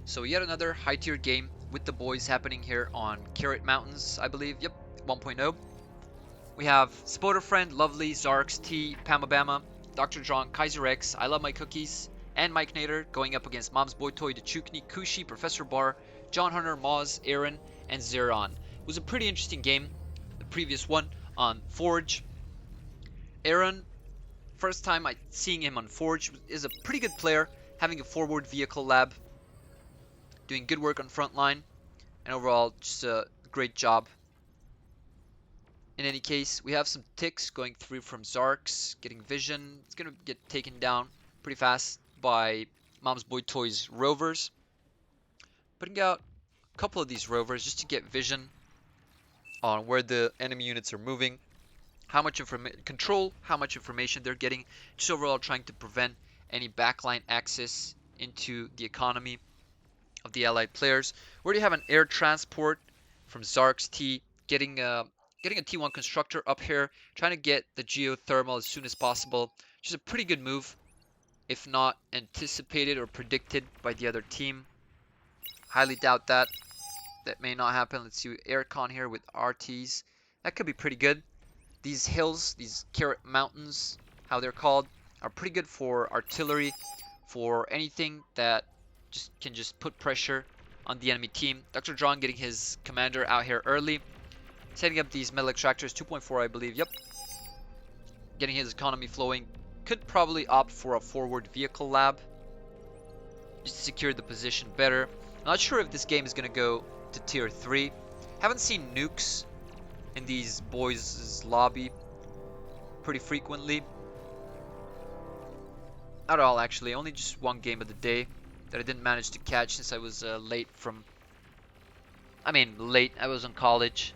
So yet another high tier game with the boys happening here on Carrot Mountains, I believe. Yep, 1.0. We have Spoderfriend, Lovely, Zarks, T, Pamabama, Dr. John, Kaiser X, I Love My Cookies, and Mike Nader going up against Mom's Boy Toy, Dechukni, Kushi, Professor Bar, John Hunter, Moz, Aaron, and Zeron. It was a pretty interesting game, the previous one on Forge. Aaron, first time seeing him on Forge, is a pretty good player, having a forward vehicle lab, doing good work on frontline, and overall just a great job. In any case, we have some ticks going through from Zarks, getting vision. It's going to get taken down pretty fast by Mom's Boy Toys rovers. Putting out a couple of these rovers just to get vision on where the enemy units are moving, how much control, how much information they're getting, just overall trying to prevent any backline access into the economy of the allied players. We already have an air transport from Zarks T getting a T1 constructor up here, trying to get the geothermal as soon as possible, which is a pretty good move, if not anticipated or predicted by the other team. Highly doubt that. That may not happen. Let's see aircon here with RTs. That could be pretty good. These hills, these Carrot Mountains, how they're called, are pretty good for artillery, for anything that can just put pressure on the enemy team. Dr. John getting his commander out here early. Setting up these metal extractors, 2.4 I believe, yep. Getting his economy flowing. Could probably opt for a forward vehicle lab, just to secure the position better. I'm not sure if this game is going to go to tier 3. Haven't seen nukes in these boys' lobby pretty frequently. Not at all actually, only just one game of the day that I didn't manage to catch since I was late, I was in college.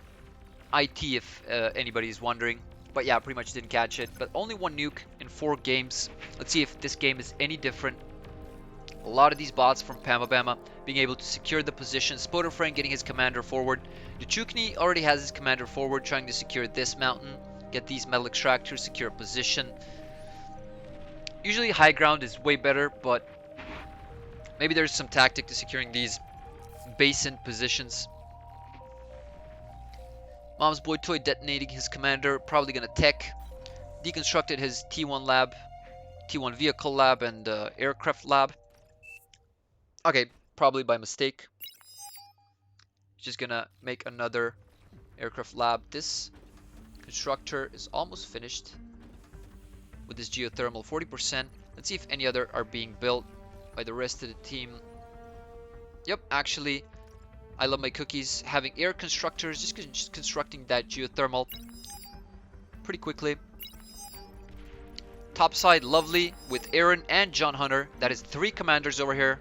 IT if anybody's wondering. But yeah, pretty much didn't catch it. But only one nuke in 4 games. Let's see if this game is any different. A lot of these bots from Pamabama being able to secure the position. Spoderfriend getting his commander forward. Dechukni already has his commander forward, trying to secure this mountain. Get these metal extractors, secure a position. Usually high ground is way better, but maybe there's some tactic to securing these basin positions. Mom's Boy Toy detonating his commander, probably gonna tech. Deconstructed his T1 lab, T1 vehicle lab, and aircraft lab. Okay, probably by mistake. Just gonna make another aircraft lab. This constructor is almost finished with this geothermal, 40%. Let's see if any other are being built by the rest of the team. Yep, actually, I Love My Cookies having air constructors, just constructing that geothermal pretty quickly. Topside, Lovely with Aaron and John Hunter. That is 3 commanders over here.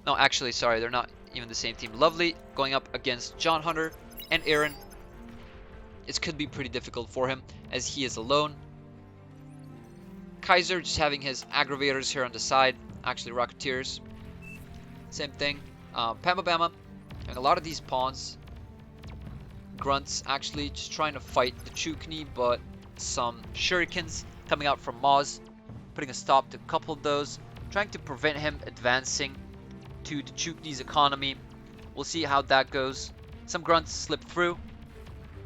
No, actually, sorry, they're not even the same team. Lovely going up against John Hunter and Aaron. This could be pretty difficult for him as he is alone. Kaiser just having his aggravators here on the side. Actually, Rocketeers. Same thing. Pamabama. And a lot of these pawns, grunts, actually just trying to fight the Chukni, but some shurikens coming out from Moz, putting a stop to a couple of those, trying to prevent him advancing to the Chukni's economy. We'll see how that goes. Some grunts slip through.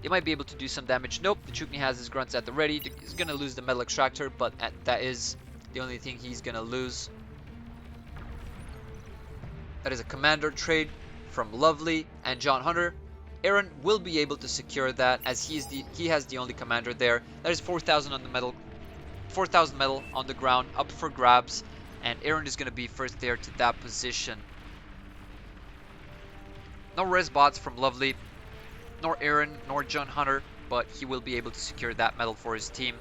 They might be able to do some damage. Nope, the Chukni has his grunts at the ready. He's going to lose the metal extractor, but that is the only thing he's going to lose. That is a commander trade from Lovely and John Hunter. Aaron will be able to secure that as he has the only commander there. That is 4,000 on the metal, 4,000 metal on the ground, up for grabs, and Aaron is going to be first there to that position. No res bots from Lovely, nor Aaron, nor John Hunter, but he will be able to secure that metal for his team.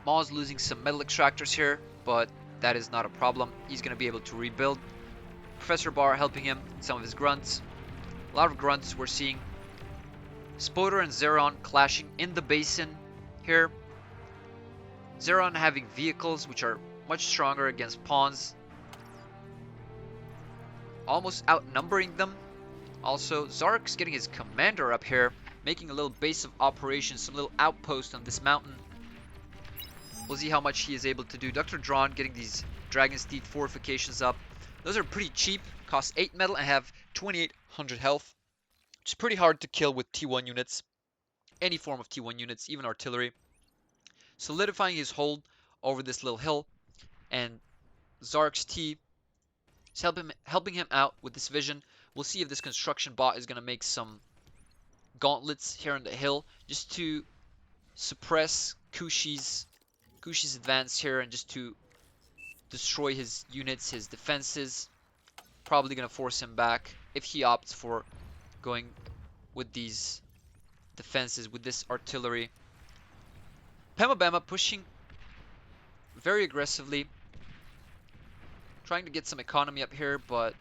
Maul's losing some metal extractors here, but that is not a problem. He's going to be able to rebuild. Professor Bar helping him, some of his grunts. A lot of grunts we're seeing. Spoder and Zeron clashing in the basin here. Zeron having vehicles which are much stronger against pawns. Almost outnumbering them. Also, Zark's getting his commander up here. making a little base of operations, some little outpost on this mountain. We'll see how much he is able to do. Dr. Drawn getting these Dragon's Teeth fortifications up. Those are pretty cheap, cost 8 metal and have 2800 health, which is pretty hard to kill with T1 units. Any form of T1 units, even artillery. Solidifying his hold over this little hill, and Zark's T is helping him out with this vision. We'll see if this construction bot is going to make some gauntlets here on the hill just to suppress Kushi's advance here and just to destroy his units, his defenses. Probably going to force him back if he opts for going with these defenses, with this artillery. Pamabama pushing very aggressively, trying to get some economy up here, but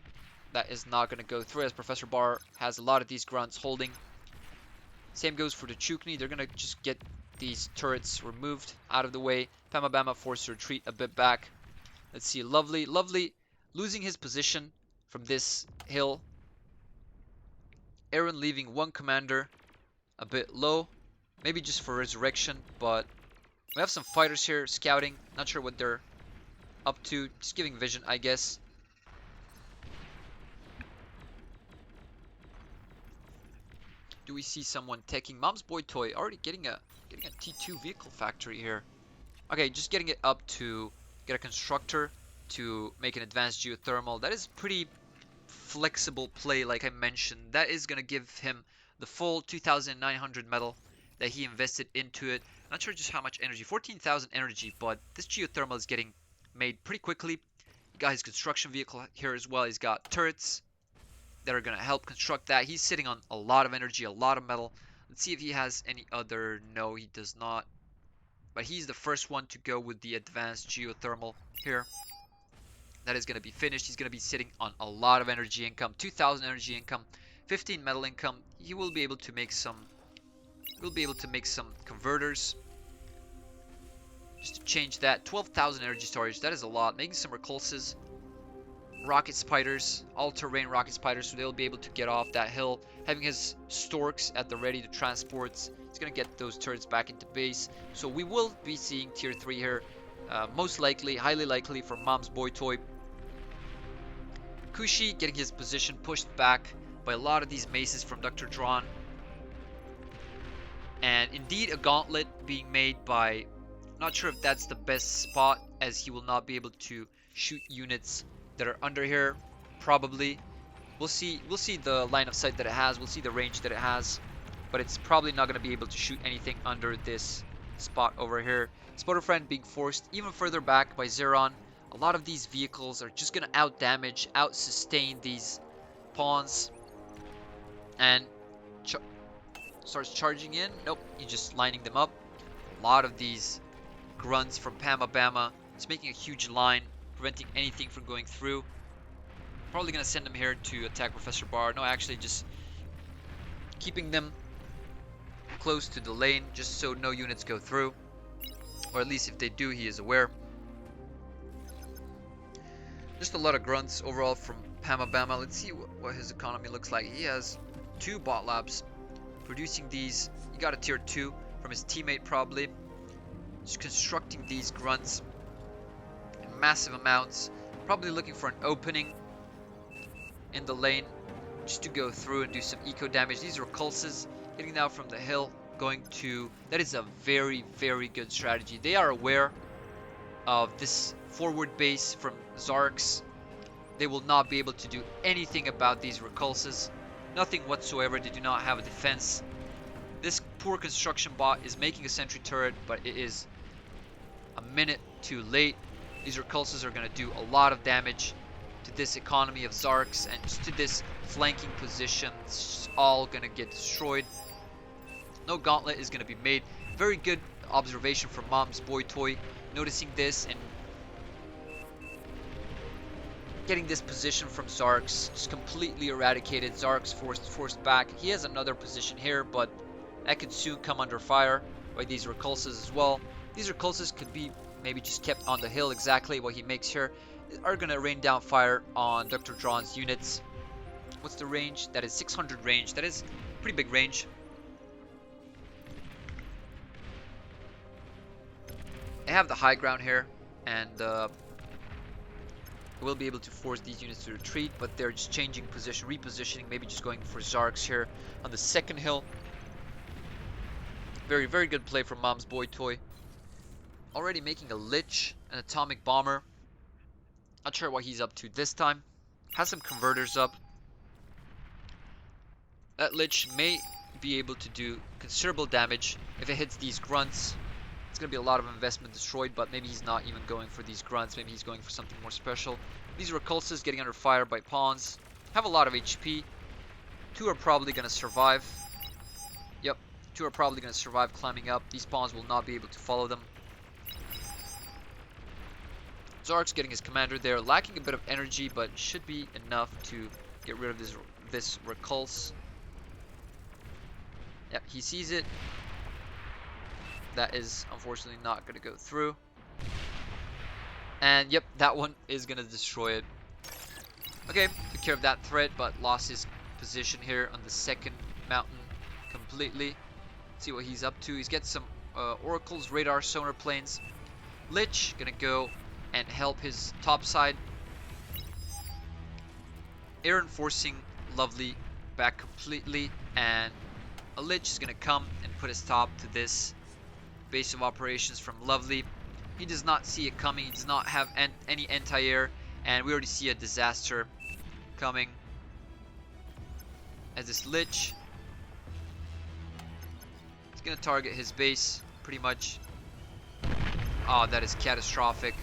that is not going to go through as Professor Bar has a lot of these grunts holding. Same goes for the Chukni. They're going to just get these turrets removed out of the way. Pamabama forced to retreat a bit back. Let's see, Lovely losing his position from this hill. Aaron leaving one commander a bit low, maybe just for resurrection, but we have some fighters here scouting. Not sure what they're up to, just giving vision, I guess. Do we see someone taking Mom's Boy Toy? Already getting a T2 vehicle factory here. Okay, just getting it up to get a constructor to make an advanced geothermal. That is pretty flexible play, like I mentioned. That is going to give him the full 2,900 metal that he invested into it. Not sure just how much energy, 14,000 energy, but this geothermal is getting made pretty quickly. He got his construction vehicle here as well. He's got turrets that are going to help construct that. He's sitting on a lot of energy, a lot of metal. Let's see if he has any other. No, he does not. But he's the first one to go with the advanced geothermal here. That is going to be finished. He's going to be sitting on a lot of energy income, 2,000 energy income, 15 metal income. He will be able to make some. We'll be able to make some converters. Just to change that, 12,000 energy storage. That is a lot. Making some repulses. Rocket spiders, all-terrain rocket spiders, so they'll be able to get off that hill. Having his storks at the ready to transports. He's going to get those turrets back into base. So we will be seeing tier 3 here. Most likely, highly likely for Mom's Boy Toy. Kushi getting his position pushed back by a lot of these maces from Dr. Drawn. And indeed a gauntlet being made by, not sure if that's the best spot, as he will not be able to shoot units that are under here. Probably. We'll see the line of sight that it has. We'll see the range that it has. But it's probably not going to be able to shoot anything under this spot over here. Spotter Friend being forced even further back by Zeron. A lot of these vehicles are just going to out-damage, out-sustain these pawns. And starts charging in. Nope, he's just lining them up. A lot of these grunts from Pamabama. It's making a huge line, preventing anything from going through. Probably going to send them here to attack Professor Bar. No, actually just keeping them close to the lane just so no units go through. Or at least if they do, he is aware. Just a lot of grunts overall from Pamabama. Let's see what his economy looks like. He has 2 bot labs producing these. He got a tier 2 from his teammate probably. Just constructing these grunts in massive amounts. Probably looking for an opening in the lane just to go through and do some eco damage. These are repulses getting down from the hill, going to. That is a very, very good strategy. They are aware of this forward base from Zarks. They will not be able to do anything about these repulses. Nothing whatsoever. They do not have a defense. This poor construction bot is making a sentry turret, but it is a minute too late. These repulses are going to do a lot of damage to this economy of Zarks and just to this flanking position. It's all going to get destroyed. No gauntlet is going to be made. Very good observation from Mom's Boy Toy, noticing this and getting this position from Zarks. Just completely eradicated. Zarks forced back. He has another position here, but that could soon come under fire by these repulses as well. These repulses could be maybe just kept on the hill. Exactly what he makes here are going to rain down fire on Dr. Drawn's units. What's the range? That is 600 range. That is pretty big range. They have the high ground here, and we'll be able to force these units to retreat, but they're just changing position, repositioning, maybe just going for Zarks here on the second hill. Very, very good play from Mom's Boy Toy. Already making a Lich, an atomic bomber. Not sure what he's up to this time. Has some converters up. That Lich may be able to do considerable damage if it hits these grunts. It's going to be a lot of investment destroyed, but maybe he's not even going for these grunts. Maybe he's going for something more special. These repulsors getting under fire by pawns. Have a lot of HP. 2 are probably going to survive. Yep, 2 are probably going to survive climbing up. These pawns will not be able to follow them. Zark's getting his commander there, lacking a bit of energy, but should be enough to get rid of this repulse. Yep, he sees it. That is unfortunately not going to go through. And yep, that one is going to destroy it. Okay, took care of that threat, but lost his position here on the second mountain completely. Let's see what he's up to. He's got some oracles, radar, sonar planes. Lich going to go and help his top side. Aaron forcing Lovely back completely, and a Lich is going to come and put his top to this base of operations from Lovely. He does not see it coming. He does not have any anti-air, and we already see a disaster coming as this Lich is going to target his base pretty much. Oh, that is catastrophic.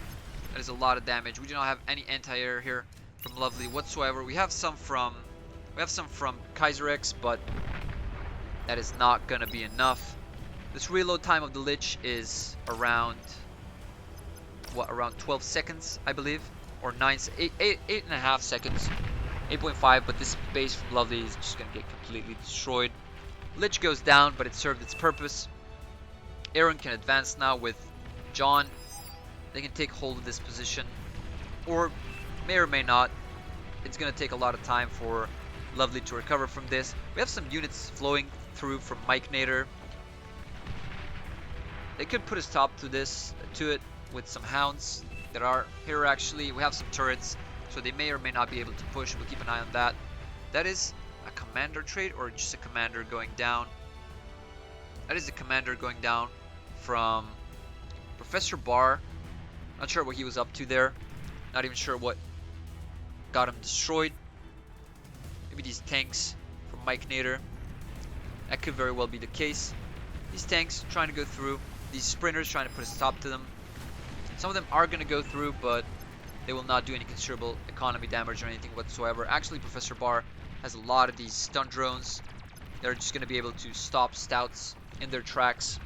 That is a lot of damage. We do not have any anti-air here from Lovely whatsoever. We have some from Kaiser X, but that is not gonna be enough. This reload time of the Lich is around around 12 seconds, I believe, or 8.5 seconds, 8.5. But this base from Lovely is just gonna get completely destroyed. Lich goes down, but it served its purpose. Aaron can advance now with John. They can take hold of this position, or may not. It's going to take a lot of time for Lovely to recover from this. We have some units flowing through from Mike Nader. They could put a stop to it with some hounds that are here actually. We have some turrets, so they may or may not be able to push. We'll keep an eye on that. That is a commander trait, or just a commander going down. That is a commander going down from Professor Barr. Not sure what he was up to there. Not even sure what got him destroyed. Maybe these tanks from Mike Nader. That could very well be the case. These tanks trying to go through. These sprinters trying to put a stop to them. Some of them are going to go through, but they will not do any considerable economy damage or anything whatsoever. Actually, Professor Barr has a lot of these stun drones. They're just going to be able to stop stouts in their tracks.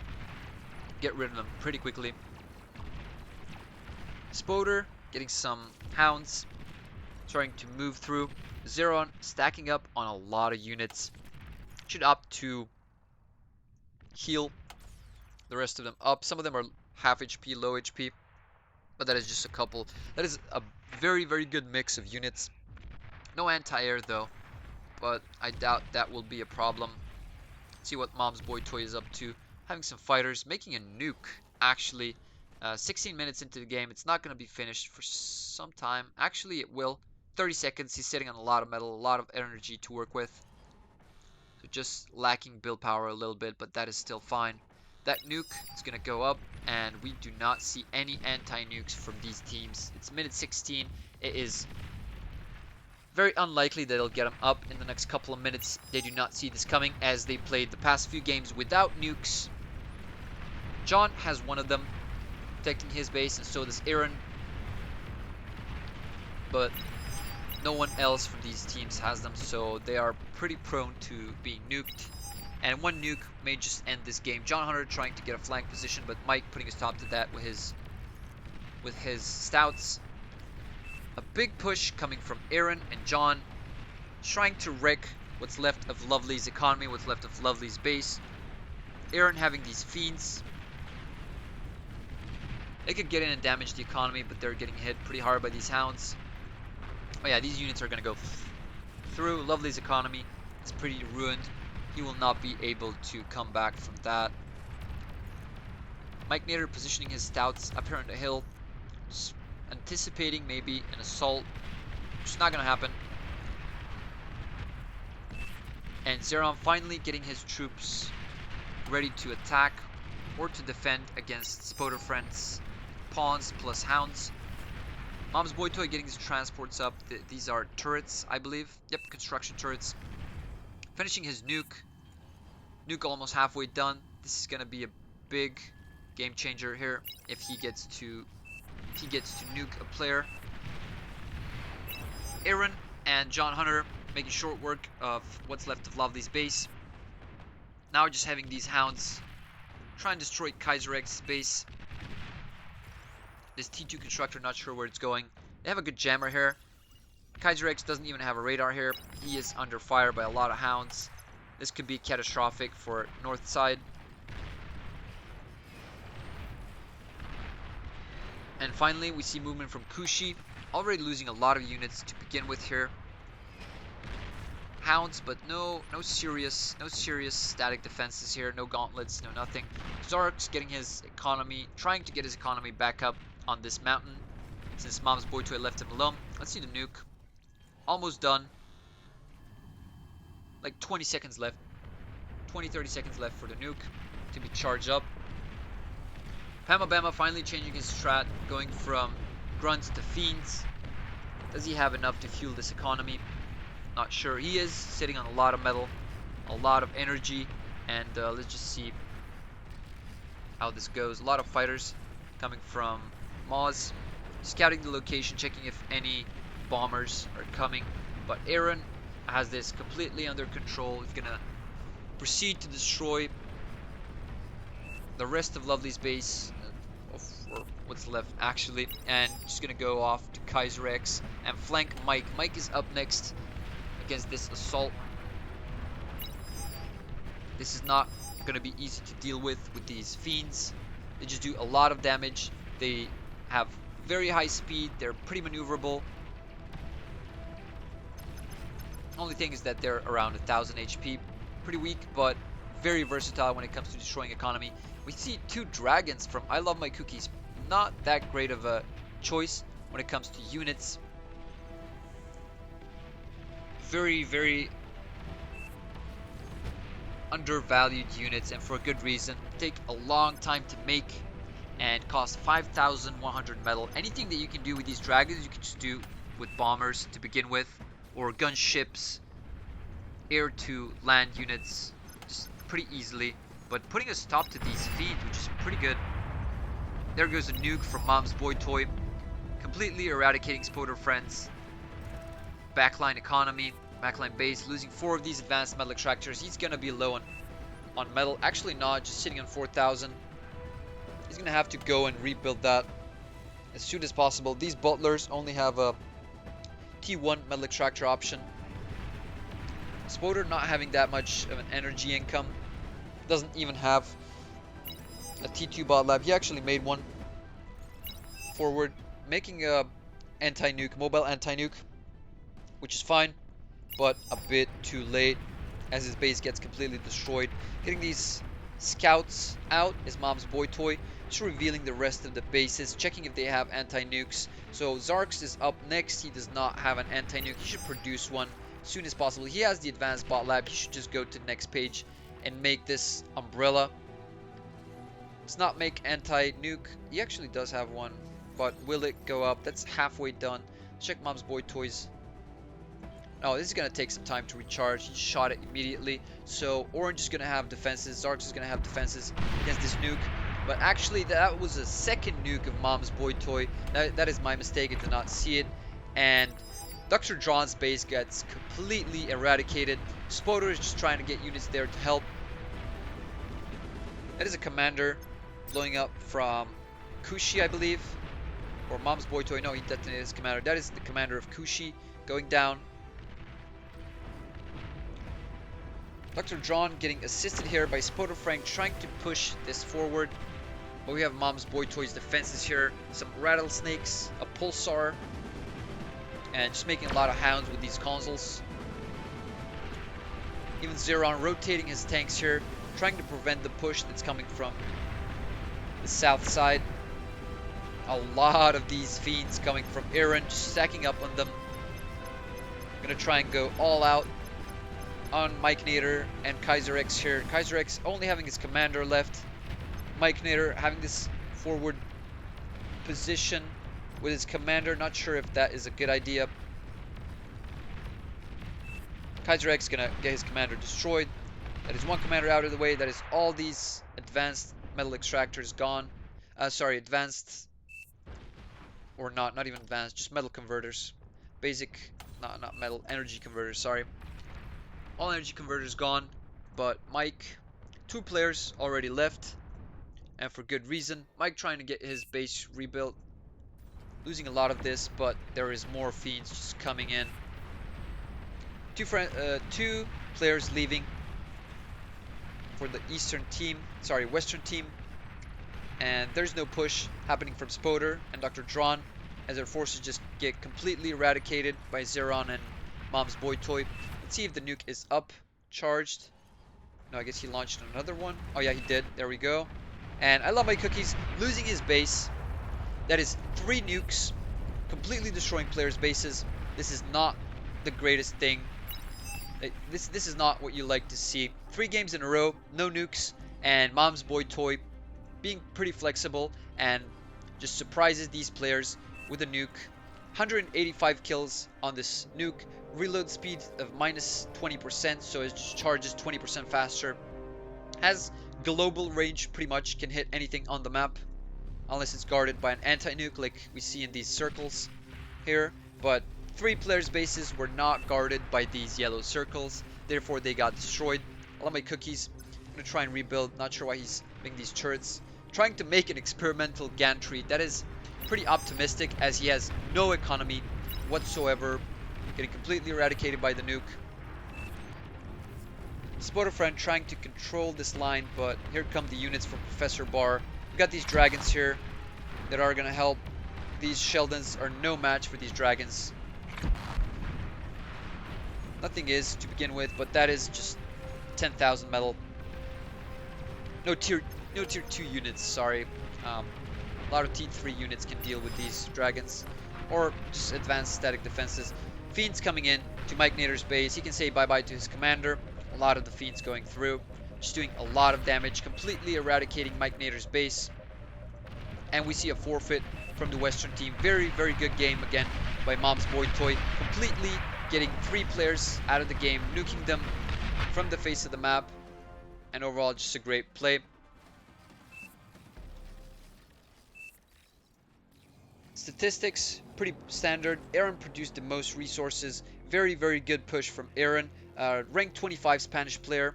Get rid of them pretty quickly. Spoder getting some hounds, trying to move through. Zeron stacking up on a lot of units. Should opt to heal the rest of them up. Some of them are half HP, low HP, but that is just a couple. That is a very, very good mix of units. No anti-air though, but I doubt that will be a problem. See what Mom's Boy Toy is up to. Having some fighters, making a nuke actually. 16 minutes into the game. It's not going to be finished for some time. Actually, it will. 30 seconds. He's sitting on a lot of metal, a lot of energy to work with. So just lacking build power a little bit, but that is still fine. That nuke is going to go up, and we do not see any anti-nukes from these teams. It's minute 16. It is very unlikely that they'll get them up in the next couple of minutes. They do not see this coming, as they played the past few games without nukes. John has one of them, protecting his base, and so does Aaron, but no one else from these teams has them, so they are pretty prone to being nuked, and one nuke may just end this game. John Hunter trying to get a flank position, but Mike putting a stop to that with his stouts. A big push coming from Aaron and John, trying to wreck what's left of Lovely's economy, what's left of Lovely's base. Aaron having these fiends. They could get in and damage the economy, but they're getting hit pretty hard by these hounds. Oh yeah, these units are going to go through. Lovely's economy is pretty ruined. He will not be able to come back from that. Mike Nader positioning his stouts up here on the hill, just anticipating maybe an assault, which is not going to happen. And Zeron finally getting his troops ready to attack or to defend against Spoder Friend's pawns plus hounds. Mom's Boy Toy getting his transports up. These are turrets, I believe. Yep, construction turrets. Finishing his nuke. Nuke almost halfway done. This is gonna be a big game changer here if he gets to nuke a player. Aaron and John Hunter making short work of what's left of Lovely's base. Now just having these hounds try and destroy Kaiser X's base. This T2 constructor, not sure where it's going. They have a good jammer here. Kaiser X doesn't even have a radar here. He is under fire by a lot of hounds. This could be catastrophic for north side. And finally, we see movement from Kushi. Already losing a lot of units to begin with here. Hounds, but no serious static defenses here. No gauntlets, no nothing. Zark's getting his economy, trying to get his economy back up on this mountain since Mom's Boy Toy left him alone. Let's see the nuke. Almost done. Like 20 seconds left. 20-30 seconds left for the nuke to be charged up. Pamabama finally changing his strat, going from grunts to fiends. Does he have enough to fuel this economy? Not sure. He is sitting on a lot of metal, a lot of energy, and let's just see how this goes. A lot of fighters coming from Maz, scouting the location, checking if any bombers are coming. But Aaron has this completely under control. He's gonna proceed to destroy the rest of Lovely's base, or what's left actually, and just gonna go off to Kaiser X and flank Mike. Mike is up next against this assault. This is not gonna be easy to deal with these fiends. They just do a lot of damage. They have very high speed. They're pretty maneuverable. Only thing is that they're around 1000 HP. Pretty weak, but very versatile when it comes to destroying economy. We see two dragons from I Love My Cookies. Not that great of a choice when it comes to units. Very undervalued units, and for a good reason. Take a long time to make and cost 5,100 metal. Anything that you can do with these dragons, you can just do with bombers to begin with, or gunships, air to land units, just pretty easily. But putting a stop to these fiends, which is pretty good. There goes a nuke from Mom's Boy Toy, completely eradicating Spoder Friends. Backline economy, backline base, losing 4 of these advanced metal extractors. He's gonna be low on metal. Actually not, just sitting on 4,000. He's gonna have to go and rebuild that as soon as possible. These butlers only have a T1 metal extractor option. Spoder not having that much of an energy income. Doesn't even have a T2 bot lab. He actually made one forward, making a anti-nuke, mobile anti-nuke, which is fine, but a bit too late as his base gets completely destroyed. Getting these scouts out is Mom's Boy Toy, just revealing the rest of the bases, checking if they have anti-nukes. So Zarks is up next. He does not have an anti-nuke. He should produce one as soon as possible. He has the advanced bot lab. He should just go to the next page and make this umbrella. Let's not make anti-nuke. He actually does have one, but will it go up? That's halfway done. Check Mom's Boy Toys. Oh, this is going to take some time to recharge. He shot it immediately. So Orange is going to have defenses. Zarks is going to have defenses against this nuke. But actually, that was a second nuke of Mom's Boy Toy. That is my mistake. I did not see it. And Dr. John's base gets completely eradicated. Spoder is just trying to get units there to help. That is a commander blowing up from Kushi, I believe. Or Mom's Boy Toy. No, he detonated his commander. That is the commander of Kushi going down. Dr. John getting assisted here by Spoder Frank, trying to push this forward. But we have Mom's Boy Toy's defenses here. Some rattlesnakes, a pulsar, and just making a lot of hounds with these consoles. Even Zeron rotating his tanks here, trying to prevent the push that's coming from the south side. A lot of these fiends coming from Aaron, just stacking up on them. Gonna try and go all out on Mike Nader and Kaiser X here. Kaiser X only having his commander left. Mike Nader having this forward position with his commander. Not sure if that is a good idea. Kaiser X gonna get his commander destroyed. That is one commander out of the way. That is all these advanced metal extractors gone. Sorry, advanced or not even advanced, just metal converters. Basic, not metal, energy converters, sorry. All energy converters gone, but Mike, 2 players already left, and for good reason. Mike trying to get his base rebuilt, losing a lot of this, but there is more fiends just coming in. 2 players leaving for the western team, and there's no push happening from Spoder and Dr. Drawn, as their forces just get completely eradicated by Zeron and Mom's Boy Toy. Let's see if the nuke is up, charged. No, I guess he launched another one. Oh yeah, he did. There we go. And I love my cookies losing his base. That is 3 nukes, completely destroying players' bases. This is not the greatest thing. This is not what you like to see. 3 games in a row, no nukes, and Mom's Boy Toy being pretty flexible and just surprises these players with a nuke. 185 kills on this nuke. Reload speed of minus 20%, so it just charges 20% faster. Has global range, pretty much can hit anything on the map, unless it's guarded by an anti-nuke like we see in these circles here. But 3 players' bases were not guarded by these yellow circles, therefore they got destroyed. I love my cookies. I'm gonna try and rebuild. Not sure why he's making these turrets. Trying to make an experimental gantry. That is pretty optimistic, as he has no economy whatsoever. Getting completely eradicated by the nuke. Spotter friend trying to control this line, but here come the units from Professor Barr. We got these dragons here that are gonna help. These Sheldons are no match for these dragons. Nothing is to begin with, but that is just 10,000 metal. No tier 2 units, sorry. A lot of T3 units can deal with these dragons, or just advanced static defenses. Fiends coming in to Mike Nader's base. He can say bye-bye to his commander. A lot of the fiends going through, just doing a lot of damage, completely eradicating Mike Nader's base. And we see a forfeit from the Western team. Very, very good game again by Mom's Boy Toy. Completely getting 3 players out of the game, nuking them from the face of the map. And overall, just a great play. Statistics, pretty standard. Aaron produced the most resources. Very, very good push from Aaron. Ranked 25 Spanish player.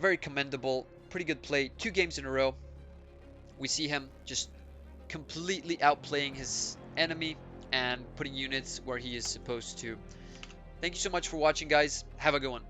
Very commendable. Pretty good play. 2 games in a row. We see him just completely outplaying his enemy and putting units where he is supposed to. Thank you so much for watching, guys. Have a good one.